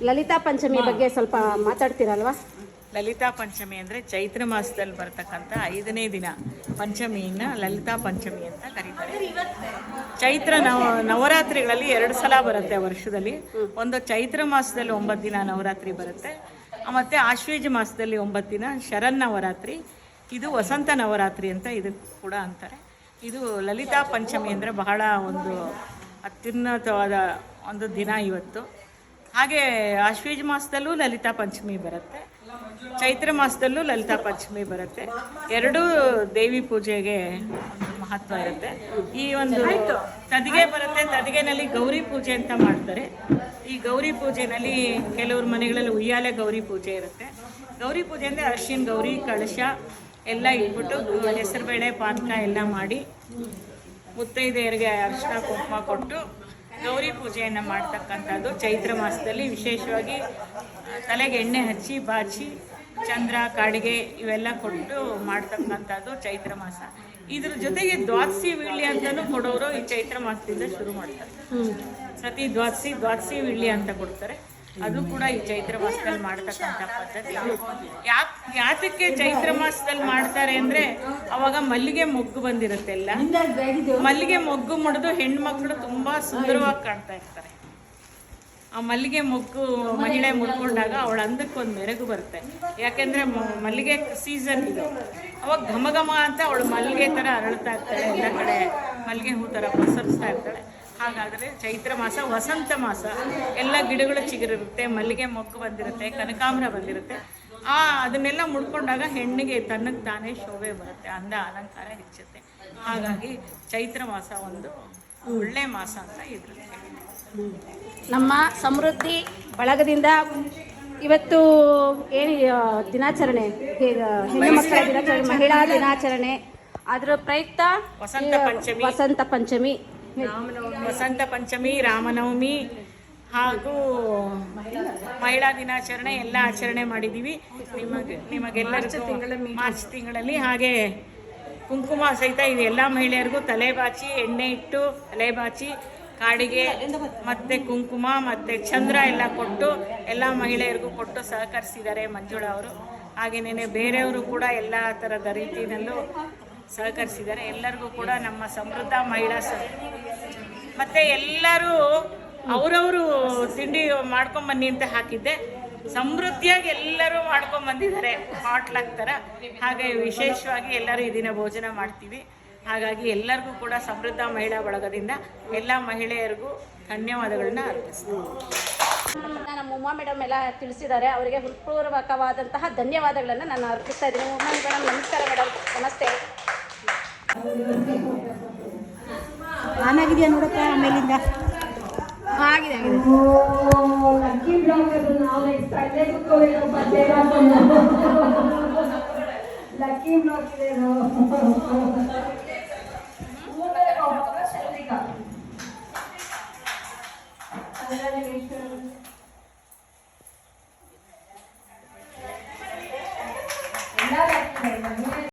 ಲಲಿತಾ ಪಂಚಮಿ ಬಗ್ಗೆ ಸ್ವಲ್ಪ ಮಾತಾಡ್ತೀರಲ್ವಾ? ಲಲಿತಾ ಪಂಚಮಿ ಅಂದರೆ ಚೈತ್ರ ಮಾಸದಲ್ಲಿ ಬರ್ತಕ್ಕಂಥ 5ನೇ ದಿನ ಪಂಚಮಿಯನ್ನು ಲಲಿತಾ ಪಂಚಮಿ ಅಂತ ಕರೀತಾರೆ. ಚೈತ್ರ ನವರಾತ್ರಿಗಳಲ್ಲಿ 2 ಸಲ ಬರುತ್ತೆ ವರ್ಷದಲ್ಲಿ. ಒಂದು ಚೈತ್ರ ಮಾಸದಲ್ಲಿ 9 ದಿನ ನವರಾತ್ರಿ ಬರುತ್ತೆ, ಮತ್ತು ಆಶ್ವೇಜ ಮಾಸದಲ್ಲಿ 9 ದಿನ ಶರನ್ನವರಾತ್ರಿ. ಇದು ವಸಂತ ನವರಾತ್ರಿ ಅಂತ ಇದಕ್ಕೆ ಕೂಡ ಅಂತಾರೆ. ಇದು ಲಲಿತಾ ಪಂಚಮಿ ಅಂದರೆ ಬಹಳ ಒಂದು ಅತ್ಯುನ್ನತವಾದ ಒಂದು ದಿನ ಇವತ್ತು. ಹಾಗೆ ಆಶ್ವೇಜ ಮಾಸದಲ್ಲೂ ಲಲಿತಾ ಪಂಚಮಿ ಬರುತ್ತೆ, ಚೈತ್ರ ಮಾಸದಲ್ಲೂ ಲಲಿತಾ ಪಂಚಮಿ ಬರುತ್ತೆ. ಎರಡೂ ದೇವಿ ಪೂಜೆಗೆ ಒಂದು ಮಹತ್ವ ಇರುತ್ತೆ. ಈ ಒಂದು ತದಿಗೆ ಬರುತ್ತೆ, ತದಿಗೆನಲ್ಲಿ ಗೌರಿ ಪೂಜೆ ಅಂತ ಮಾಡ್ತಾರೆ. ಈ ಗೌರಿ ಪೂಜೆನಲ್ಲಿ ಕೆಲವ್ರ ಮನೆಗಳಲ್ಲಿ ಉಯ್ಯಾಲೆ ಗೌರಿ ಪೂಜೆ ಇರುತ್ತೆ. ಗೌರಿ ಪೂಜೆ ಅಂದರೆ ಅರಿಶಿನ ಗೌರಿ ಕಳಶ ಎಲ್ಲ ಇಟ್ಬಿಟ್ಟು ಹೆಸರುಬೇಳೆ ಪಾನಕ ಎಲ್ಲ ಮಾಡಿ ಮುತ್ತೈದೆಯರಿಗೆ ಅರಿಶಿನ ಕುಂಕುಮ ಕೊಟ್ಟು ಗೌರಿ ಪೂಜೆಯನ್ನು ಮಾಡ್ತಕ್ಕಂಥದ್ದು ಚೈತ್ರ ಮಾಸದಲ್ಲಿ. ವಿಶೇಷವಾಗಿ ತಲೆಗೆ ಎಣ್ಣೆ ಹಚ್ಚಿ ಬಾಚಿ ಚಂದ್ರ ಕಾಡಿಗೆ ಇವೆಲ್ಲ ಕೊಟ್ಟು ಮಾಡ್ತಕ್ಕಂಥದ್ದು ಚೈತ್ರ ಮಾಸ. ಇದ್ರ ಜೊತೆಗೆ ದ್ವಾದಶಿ ವೀಳ್ಯ ಅಂತಲೂ ಕೊಡೋರು ಈ ಚೈತ್ರ ಮಾಸದಿಂದ ಶುರು ಮಾಡ್ತಾರೆ. ಪ್ರತಿ ದ್ವಾದಶಿ ವೀಳ್ಯ ಅಂತ ಕೊಡ್ತಾರೆ, ಅದು ಕೂಡ ಈ ಚೈತ್ರ ಮಾಸದಲ್ಲಿ ಮಾಡ್ತಕ್ಕಂಥ ಪದ್ಧತಿ. ಯಾತಕ್ಕೆ ಚೈತ್ರ ಮಾಸದಲ್ಲಿ ಮಾಡ್ತಾರೆ ಅಂದರೆ ಅವಾಗ ಮಲ್ಲಿಗೆ ಮೊಗ್ಗು ಬಂದಿರುತ್ತೆ. ಎಲ್ಲ ಮಲ್ಲಿಗೆ ಮೊಗ್ಗು ಮುಡಿದು ಹೆಣ್ಮಕ್ಳು ತುಂಬ ಸುಂದರವಾಗಿ ಕಾಣ್ತಾ ಇರ್ತಾರೆ. ಆ ಮಲ್ಲಿಗೆ ಮೊಗ್ಗು ಮಹಿಳೆ ಮುಡ್ಕೊಂಡಾಗ ಅವಳ ಅಂದಕ್ಕೊಂದು ಮೆರುಗು ಬರುತ್ತೆ. ಯಾಕೆಂದರೆ ಮಲ್ಲಿಗೆ ಸೀಸನ್ ಇದು. ಅವಾಗ ಘಮ ಘಮ ಅಂತ ಅವಳು ಮಲ್ಲಿಗೆ ಥರ ಅರಳ್ತಾ ಇರ್ತಾಳೆ, ಎಲ್ಲ ಕಡೆ ಮಲ್ಲಿಗೆ ಹೂ ಥರ ಪಸರಿಸ್ತಾ ಇರ್ತಾಳೆ. ಹಾಗಾದರೆ ಚೈತ್ರ ಮಾಸ ವಸಂತ ಮಾಸ, ಎಲ್ಲ ಗಿಡಗಳು ಚಿಗುರಿರುತ್ತೆ, ಮಲ್ಲಿಗೆ ಮೊಗ್ಗು ಬಂದಿರುತ್ತೆ, ಕನಕಾಂಬರ ಬಂದಿರುತ್ತೆ. ಅದನ್ನೆಲ್ಲ ಮುಡ್ಕೊಂಡಾಗ ಹೆಣ್ಣಿಗೆ ತನ್ನಕ್ಕೆ ತಾನೇ ಶೋಭೆ ಬರುತ್ತೆ, ಅಂದ ಅಲಂಕಾರ ಹೆಚ್ಚುತ್ತೆ. ಹಾಗಾಗಿ ಚೈತ್ರ ಮಾಸ ಒಂದು ಒಳ್ಳೆ ಮಾಸ ಅಂತ ಇದ್ರಲ್ಲಿ. ನಮ್ಮ ಸಮೃದ್ಧಿ ಬಳಗದಿಂದ ಇವತ್ತು ಏನು ದಿನಾಚರಣೆ, ಹೆಣ್ಣು ಮಕ್ಕಳ ದಿನಾಚರಣೆ, ಮಹಿಳಾ ದಿನಾಚರಣೆ, ಅದರ ಪ್ರಯುಕ್ತ ವಸಂತ ಪಂಚಮಿ, ರಾಮನವಮಿ ಹಾಗೂ ಮಹಿಳಾ ದಿನಾಚರಣೆ ಎಲ್ಲ ಆಚರಣೆ ಮಾಡಿದ್ದೀವಿ. ನಿಮಗೆಲ್ಲರಿಗೂ ಮಾರ್ಚ್ ತಿಂಗಳಲ್ಲಿ ಹಾಗೆ ಕುಂಕುಮ ಸಹಿತ ಇದು ಎಲ್ಲ ಮಹಿಳೆಯರಿಗೂ ತಲೆ ಬಾಚಿ ಎಣ್ಣೆ ಇಟ್ಟು ತಲೆ ಬಾಚಿ ಕಾಡಿಗೆ ಮತ್ತು ಕುಂಕುಮ ಮತ್ತು ಚಂದ್ರ ಎಲ್ಲ ಕೊಟ್ಟು ಎಲ್ಲ ಮಹಿಳೆಯರಿಗೂ ಕೊಟ್ಟು ಸಹಕರಿಸಿದ್ದಾರೆ ಮಂಜುಳಾ ಅವರು. ಹಾಗೆಯೇ ಬೇರೆಯವರು ಕೂಡ ಎಲ್ಲ ಥರದ ರೀತಿಯಲ್ಲೂ ಸಹಕರಿಸಿದ್ದಾರೆ. ಎಲ್ಲರಿಗೂ ಕೂಡ ನಮ್ಮ ಸಮೃದ್ಧ ಮಹಿಳಾ ಮತ್ತು ಎಲ್ಲರೂ ಅವರವರು ತಿಂಡಿ ಮಾಡ್ಕೊಂಬನ್ನಿ ಅಂತ ಹಾಕಿದ್ದೆ. ಸಮೃದ್ಧಿಯಾಗಿ ಎಲ್ಲರೂ ಮಾಡ್ಕೊಂಬಂದಿದ್ದಾರೆ ಪಾಟ್ಲಾಕ್ ಥರ. ಹಾಗೆ ವಿಶೇಷವಾಗಿ ಎಲ್ಲರೂ ಈ ದಿನ ಭೋಜನ ಮಾಡ್ತೀವಿ. ಹಾಗಾಗಿ ಎಲ್ಲರಿಗೂ ಕೂಡ ಸಮೃದ್ಧ ಮಹಿಳಾ ಬಳಗದಿಂದ ಎಲ್ಲ ಮಹಿಳೆಯರಿಗೂ ಧನ್ಯವಾದಗಳನ್ನ ಅರ್ಪಿಸ್ತೀವಿ. ನಮ್ಮ ಉಮಾ ಮೇಡಮ್ ಎಲ್ಲ ತಿಳಿಸಿದ್ದಾರೆ, ಅವರಿಗೆ ಹೃತ್ಪೂರ್ವಕವಾದಂತಹ ಧನ್ಯವಾದಗಳನ್ನು ನಾನು ಅರ್ಪಿಸ್ತಾ ಇದ್ದೀನಿ. ಉಮಾ ಮೇಡಮ್ ನಮಸ್ಕಾರ. ಮೇಡಮ್ ನಮಸ್ತೆ. ಆನಾಗಿದೆಯಾ ನೋಡಕ್ಕ, ಆಮೇಲಿಂದ ಆಗಿದೆ ಲಕ್ಕಿ ಬ್ಲಾಕ್ ಇದೆ. Congratulations.